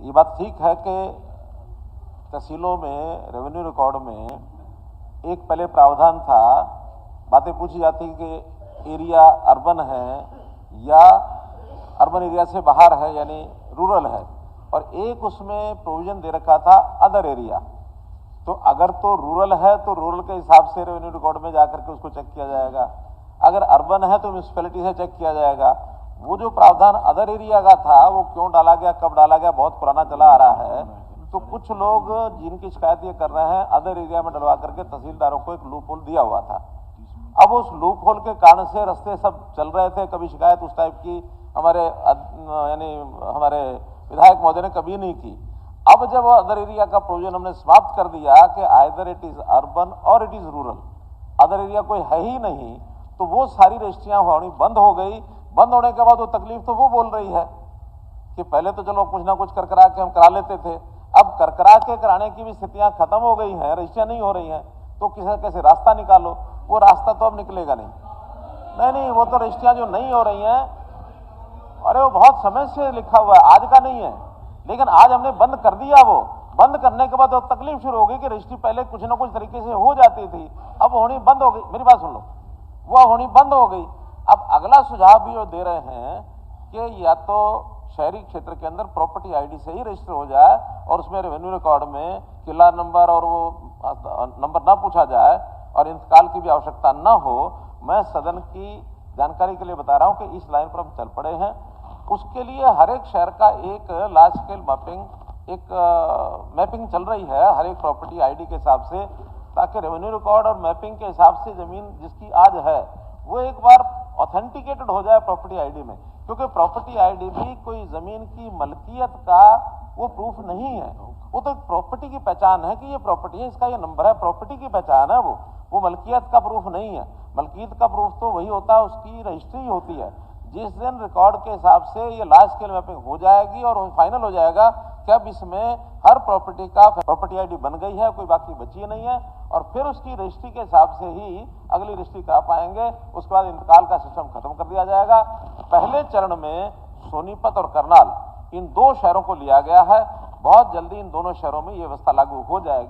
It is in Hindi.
ये बात ठीक है कि तहसीलों में रेवेन्यू रिकॉर्ड में एक पहले प्रावधान था, बातें पूछी जाती कि एरिया अर्बन है या अर्बन एरिया से बाहर है यानी रूरल है, और एक उसमें प्रोविजन दे रखा था अदर एरिया। तो अगर तो रूरल है तो रूरल के हिसाब से रेवेन्यू रिकॉर्ड में जाकर के उसको चेक किया जाएगा, अगर अर्बन है तो म्यूनिसिपैलिटी से चेक किया जाएगा। वो जो प्रावधान अदर एरिया का था वो क्यों डाला गया, कब डाला गया, बहुत पुराना चला आ रहा है। तो कुछ लोग जिनकी शिकायत ये कर रहे हैं अदर एरिया में डलवा करके तहसीलदारों को एक लूप होल दिया हुआ था। अब उस लूप होल के कारण से रास्ते सब चल रहे थे, कभी शिकायत उस टाइप की हमारे यानी हमारे विधायक महोदय ने कभी नहीं की। अब जब अदर एरिया का प्रोविजन हमने समाप्त कर दिया कि आइदर इट इज अर्बन और it is rural, other area कोई है ही नहीं, तो वो सारी रजिस्ट्रियां होनी बंद हो गई। बंद होने के बाद वो तकलीफ तो वो बोल रही है कि पहले तो चलो कुछ ना कुछ कर करा के हम करा लेते थे, अब कर करा के कराने की भी स्थितियां खत्म हो गई हैं, रजिस्ट्रियां नहीं हो रही हैं, तो किसी कैसे रास्ता निकालो। वो रास्ता तो अब निकलेगा नहीं, वो तो रजिस्ट्रियां जो नहीं हो रही हैं, अरे वो बहुत समय से लिखा हुआ है, आज का नहीं है, लेकिन आज हमने बंद कर दिया। वो बंद करने के बाद वो तकलीफ शुरू हो गई कि रजिस्ट्री पहले कुछ ना कुछ तरीके से हो जाती थी, अब होनी बंद हो गई। मेरी बात सुन लो, वो होनी बंद हो गई। अब अगला सुझाव भी वो दे रहे हैं कि या तो शहरी क्षेत्र के अंदर प्रॉपर्टी आईडी से ही रजिस्टर हो जाए और उसमें रेवेन्यू रिकॉर्ड में किला नंबर और वो नंबर ना पूछा जाए और इंतकाल की भी आवश्यकता न हो। मैं सदन की जानकारी के लिए बता रहा हूं कि इस लाइन पर हम चल पड़े हैं। उसके लिए हर एक शहर का एक लार्ज स्केल मैपिंग चल रही है हर एक प्रॉपर्टी आईडी के हिसाब से, ताकि रेवेन्यू रिकॉर्ड और मैपिंग के हिसाब से जमीन जिसकी आज है वो एक बार ऑथेंटिकेटेड हो जाए प्रॉपर्टी आईडी में, क्योंकि प्रॉपर्टी आईडी भी कोई जमीन की मलकियत का वो प्रूफ नहीं है, वो तो प्रॉपर्टी की पहचान है कि ये प्रॉपर्टी है, इसका ये नंबर है, प्रॉपर्टी की पहचान है। वो मलकियत का प्रूफ नहीं है। मलकियत का प्रूफ तो वही होता है, उसकी रजिस्ट्री होती है। जिस दिन रिकॉर्ड के हिसाब से ये लार्ज स्केल मैपिंग हो जाएगी और फाइनल हो जाएगा कि अब इसमें हर प्रॉपर्टी का प्रॉपर्टी आईडी बन गई है, कोई बाकी बची नहीं है, और फिर उसकी रजिस्ट्री के हिसाब से ही अगली रजिस्ट्री करा पाएंगे। उसके बाद इंतकाल का सिस्टम खत्म कर दिया जाएगा। पहले चरण में सोनीपत और करनाल इन दो शहरों को लिया गया है, बहुत जल्दी इन दोनों शहरों में ये व्यवस्था लागू हो जाएगी।